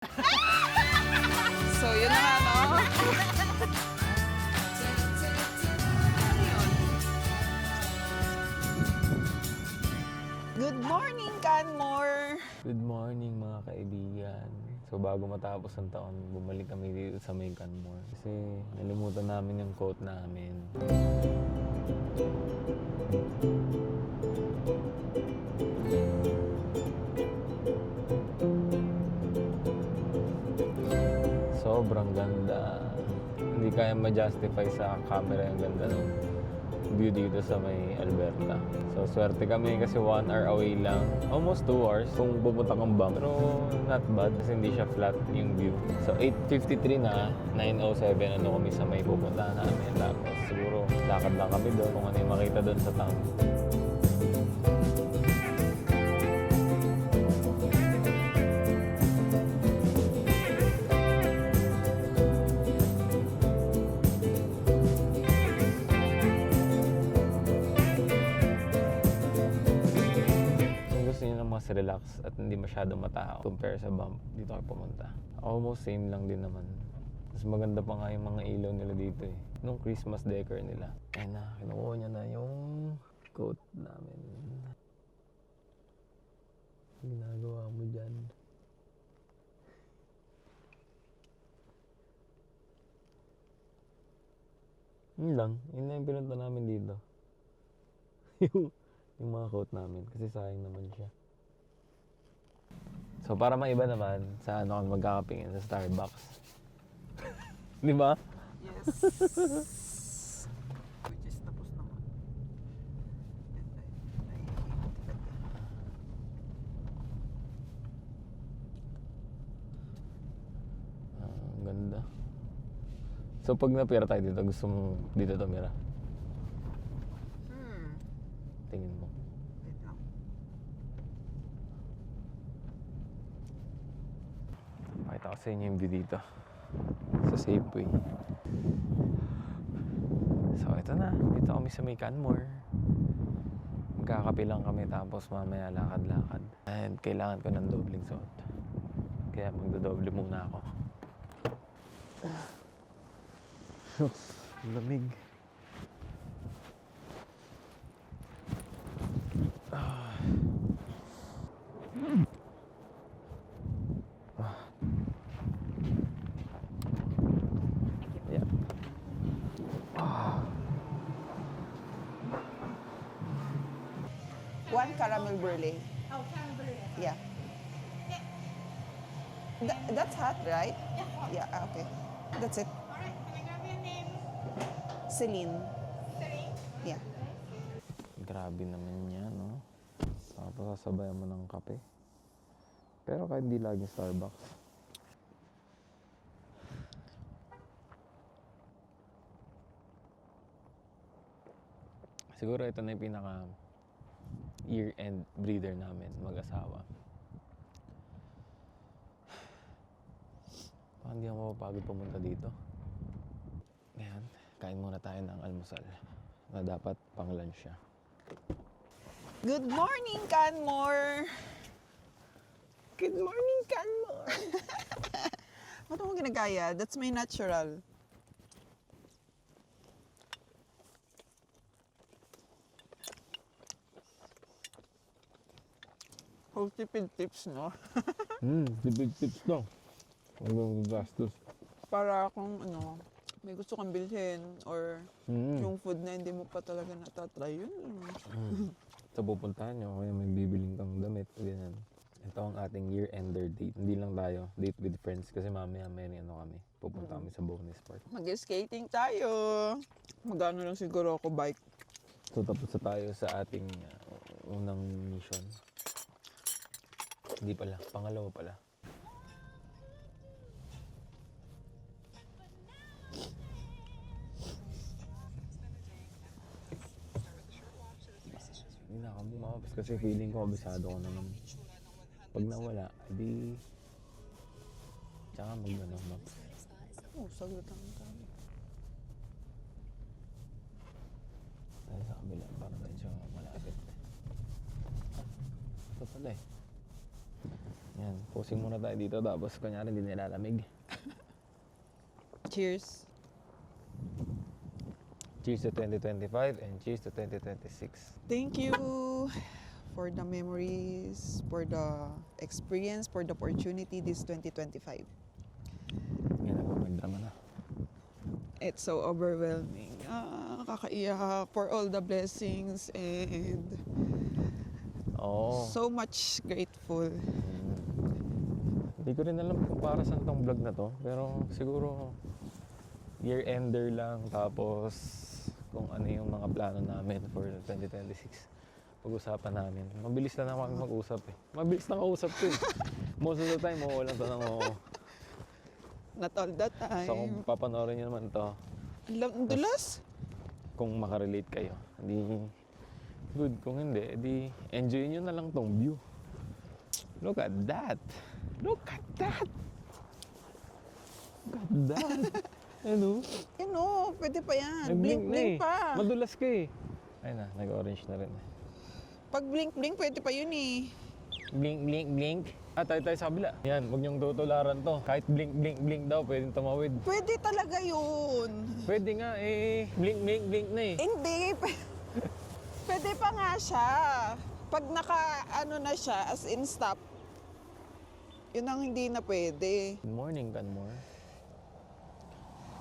So, yun na nga, no? Good morning, Canmore! Good morning mga kaibigan. So bago matapos ang taon, bumalik kami dito sa may Canmore. Kasi nalimutan namin yung coat namin. Sobrang ganda. Hindi kaya ma-justify sa camera yung ganda ng view dito sa may Alberta. So swerte kami kasi 1 hour away lang. Almost 2 hours kung pupunta kang bang. Pero not bad kasi hindi siya flat yung view. So 8:53 na, 9:07 ano kami sa may pupuntahan namin. Tapos siguro lakad lang kami doon kung ano yung makita doon sa town. Mas relax at hindi masyadong matao compare sa bump dito kayo pumunta. Almost same lang din naman. Mas maganda pa nga yung mga ilaw nila dito eh. Nung Christmas decor nila. Ayun na, kinukuha niya na yung coat namin. Ginagawa mo dyan. Yun lang. Yun na yung pinunta namin dito. yung mga coat namin. Kasi sayang naman siya. So para maiba naman, sa ano kami magkakapingin sa Starbucks. Di ba? Yes. Which is tapos naman. Ang ganda. So pag napira tayo dito, gusto mo dito tumira? Tingin mo. Wait lang. Pakita ko sa inyo yung view dito. Sa Safeway. So ito na. Dito kami sa may Canmore. Magkakape lang kami tapos mamaya lakad-lakad. And kailangan ko ng dobling suot. Kaya magdodoble muna ako. Lamig. Yeah. One caramel brulee. Oh, caramel brulee. Yeah. That's hot, right? Yeah. Yeah, okay. That's it. All right, can I grab your name? Celine. Celine? Yeah. Grabe naman yan, no? Tapos sasabayan mo ng kape. Pero kahit di lagi Starbucks. Siguro ito na yung pinaka year-end breeder namin, mag-asawa. Parang hindi ako mapapagod pumunta dito. Ngayon, kain muna tayo ng almusal na dapat pang lunch siya. Good morning, Canmore! Good morning, Canmore! Ba't mo ginagaya? That's my natural. Whole tipid tips, no? Tipid tips daw. Huwag gastos. Para kung ano, may gusto kang bilhin or yung food na hindi mo pa talaga natatry, yun. Sa pupuntahan nyo, kaya may bibiling kang damit, ganyan. Ito ang ating year-ender date. Hindi lang tayo, date with friends. Kasi mamaya may ano kami. Pupunta kami sa bonus park. Mag-skating tayo. Magano lang siguro ako bike. So tapos na tayo sa ating unang mission. Hindi pala, pangalawa pala. Hindi na ako bumabas kasi feeling ko abisado ko naman. Pag nawala, edi tsaka mag-ano, maps. Oh, sagot ang dami. Tayo sa kabila para medyo malapit. Ito pala eh. Yan, posing muna tayo dito tapos kunyari hindi nilalamig. Cheers. Cheers to 2025 and cheers to 2026. Thank you for the memories, for the experience, for the opportunity this 2025. Yan ako, magdrama na. It's so overwhelming. Kakaiyak for all the blessings and Oo. so much grateful. Hindi ko rin alam kung para saan tong vlog na to. Pero siguro year-ender lang. Tapos kung ano yung mga plano namin for 2026. Pag-usapan namin. Mabilis lang naman mag-usap eh. Mabilis na kausap ko eh. Most of the time, oo lang to ng oo. Not all the time. So kung papanoorin nyo naman to, Ang dulas. kung makarelate kayo, hindi good. Kung hindi, edi enjoy nyo na lang tong view. Look at that! Look at that! Look at that! Ano? Ano, pwede pa yan. Nag-blink na Blink eh. pa. Madulas ka eh. Ayun na, nag-orange na rin eh. Pag blink, pwede pa yun eh. Blink, blink, blink. Tayo sa kabila. Yan, huwag niyong tutularan to. Kahit blink, blink, blink daw, pwedeng tumawid. Pwede talaga yun. Pwede nga eh. Blink, blink, blink na eh. Hindi. Pwede pa nga siya. Pag ano na siya, as in stop, yun ang hindi na pwede. Good morning, Canmore.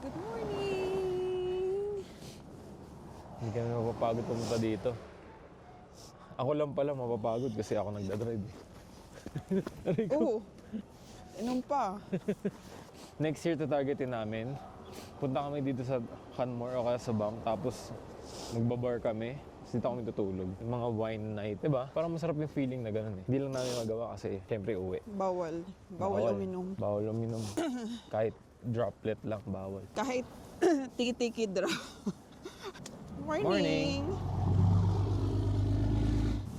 Good morning! Hindi kami mapapagod pumunta dito. Ako lang pala mapapagod kasi ako nagdadrive. Aray ko. Oo. Inom pa. Next year tatargetin namin. Punta kami dito sa Canmore o kaya sa BAM. Tapos magbabar kami. Tapos dito kami tutulog. Yung mga wine night. Diba? Parang masarap yung feeling na gano'n eh. Hindi lang namin magawa kasi syempre uwi. Bawal. Bawal uminom. Bawal uminom. Kahit droplet lang, bawal. Kahit tiki-tiki draw. Morning! Morning.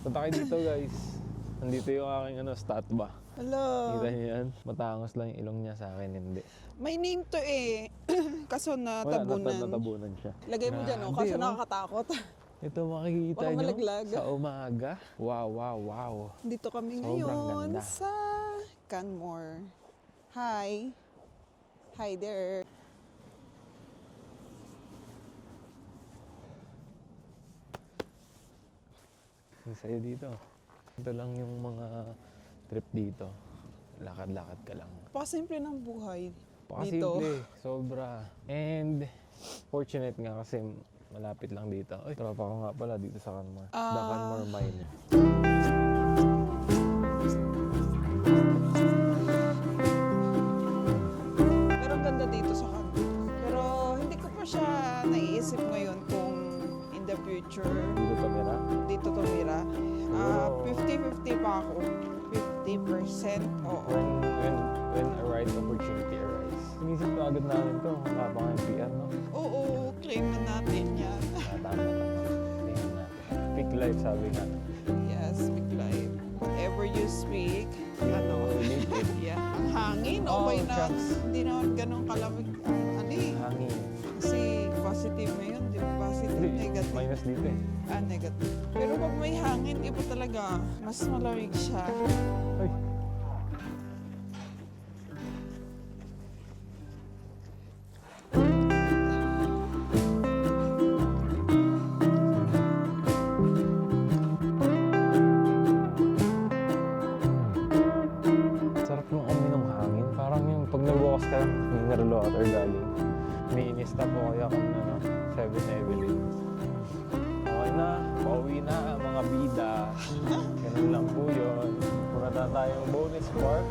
Punta kayo dito guys. Nandito yung aking stat ba. Hello. Kita niyo yan? Matangos lang yung ilong niya sa akin, hindi. May name to eh. Kaso Wala, natabunan. natabunan siya. Lagay mo dyan, oh, Grabe, kaso oh. nakakatakot. Ito makikita Baka nyo malaglag. sa umaga. Wow, wow, wow. Dito kami Sobrang ngayon ganda. sa Canmore. Hi. Hi there. Ang saya dito. Ito lang yung mga trip dito. Lakad-lakad ka lang. Pasimple ng buhay. Pakasimple, sobra. And fortunate nga kasi malapit lang dito. Ay, tropa ko nga pala dito sa Canmore. The Canmore Mine. Pero ang ganda dito sa Canmore. Pero hindi ko pa siya naiisip ngayon kung in the future Dito tumira. dito tumira. Oh. 50-50 pa ako. 50%, oo. When a right opportunity arises. Inisip ko agad namin to. Wala pa kayong PR, no? Oo, claim na natin yan. Tama. Tingnan natin. Peak life, sabi nga. Yes, big life. Whatever you speak, ano, Live it. yeah. Ang hangin, Oh, okay na. shucks. Hindi naman ganun kalamig. Ano eh. Hangin. Kasi positive ngayon, di ba? Positive, Hindi, negative. minus dito eh. Negative. Pero pag may hangin, iba talaga. Mas malamig siya. Ay. Sarap yung amoy ng hangin. Parang yung pag nagbukas ka ng mineral water galing. Ni-stop mo kaya ka na 7-Eleven. Okay na, pauwi na mga bida. Ganun lang po yun. Pura na tayong bonus park.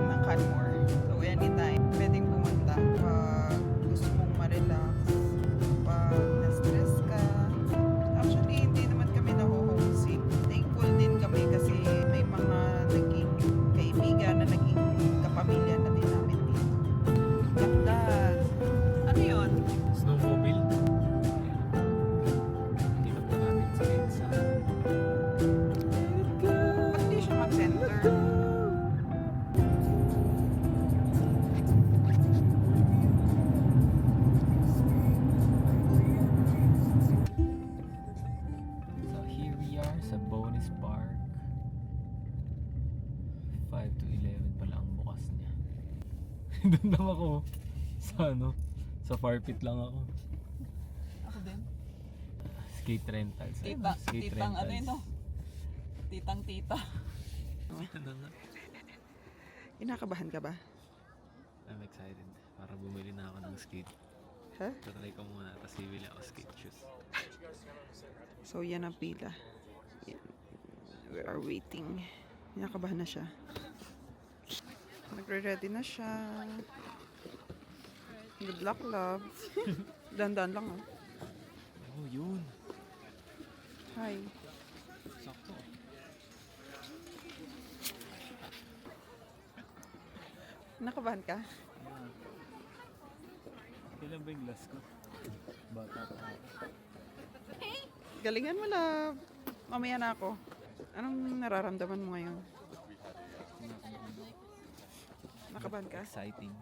ng Canmore. So, anytime, pwedeng pumunta pag gusto mong ma-relax, pag na-stress ka. Actually, hindi naman kami naho-homesick. Thankful din kami kasi may mga naging kaibigan na naging kapamilya na din namin dito. Ganda. Ano yun? Snowmobile. Tingnan pa natin sa EDSA. Ba't di siya mag-center? So here we are sa Bonus Park. 5 to 11 pala ang bukas niya. Doon lang ako. Sa ano? Sa far pit lang ako. Ako din. Skate rentals. Skate Titang ano rentals. yun, no? Titang-tita. Ano nga? Inakabahan ka ba? I'm excited. Para bumili na ako ng skate. Ha? Tatry ko muna. Tapos bibili ako skate shoes. So, yan ang pila. We are waiting. Inakabahan na siya. Nagre-ready na siya. Good luck, love. Dandan lang, oh. Oh, yun. Hi. Sakto. Nakabahan ka? Kailan ba yung glass ko? Bata pa ako. Galingan mo, love. Mamaya na ako. Anong nararamdaman mo ngayon? Nakabahan ka? Exciting.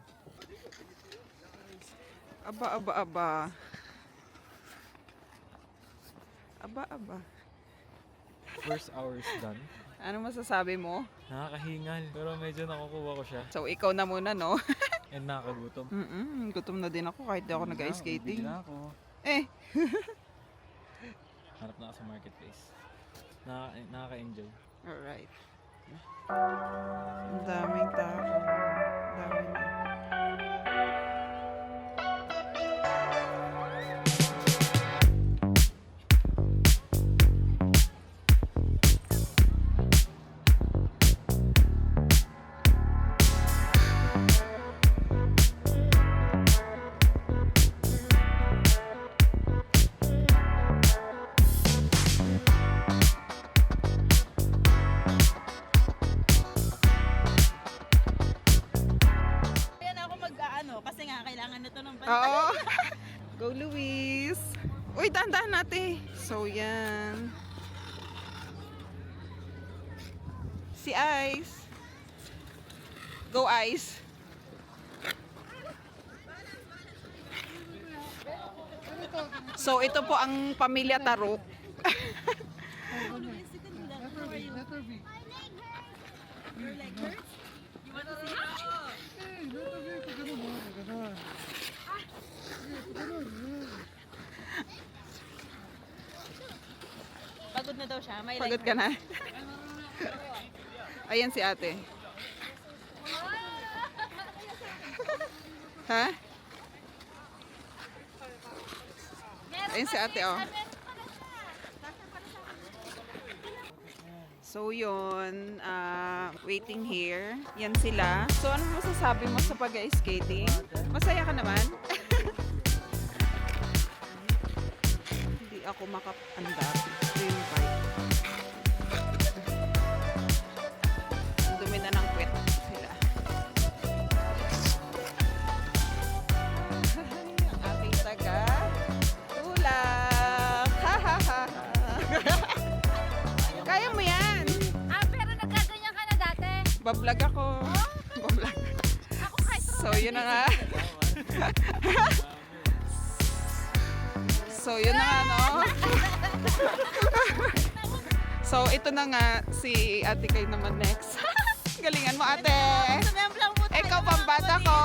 Aba, aba, aba. Aba, aba. First hour is done. Ano masasabi mo? Nakakahingal. Pero medyo nakukuha ko siya. So, ikaw na muna, no? And nakakagutom. Gutom na din ako kahit di ako nag-ice skating. Bibili na ako. Eh, Hanap na ako sa marketplace. Nakaka-enjoy. alright. Ang daming tao. Dami na. Ayan ako mag-ano kasi nga kailangan nito ng bantay. Oo. Go, Luis. Uy, dahan-dahan natin. So, yan. Si Ice. Go, Ice. So, ito po ang pamilya Taruk. Your leg hurts? You want to see? Pagod na daw siya. May Pagod leg ka na. Ayan si ate. Ha? Ayan si ate, oh. So yun, waiting here. Yan sila. So ano masasabi mo sa pag-skating? Masaya ka naman? Hindi ako makapandar. Ito yung bike. Ang dumi na ng kwet sila. Ang ating taga. Tulak! Ha ha ha ha! Kaya mo yan! Pero nagkaganyan ka na dati. Bablog ako. Bablog. Ako kahit So, yun na nga. So, yun na nga, no? So, ito na nga. Si Ate Kay naman next. Galingan mo, ate. Sumemblang mo tayo. Ikaw, pambata ko.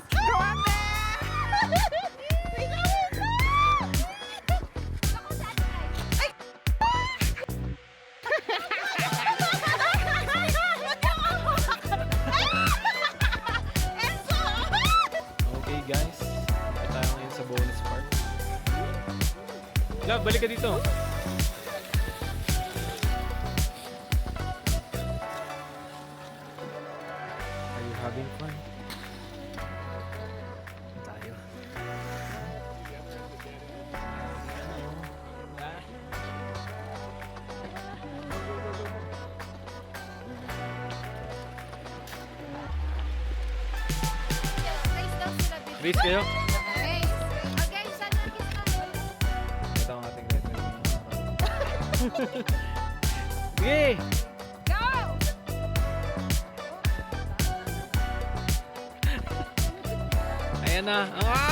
Go, ate! Okay guys, ito tayo ngayon sa Bonus Park. Love, balik ka dito. Race kayo? Okay. Okay, saan ang kiss na? Ito ang ating red. Sige! Go! Ayan na. Ah!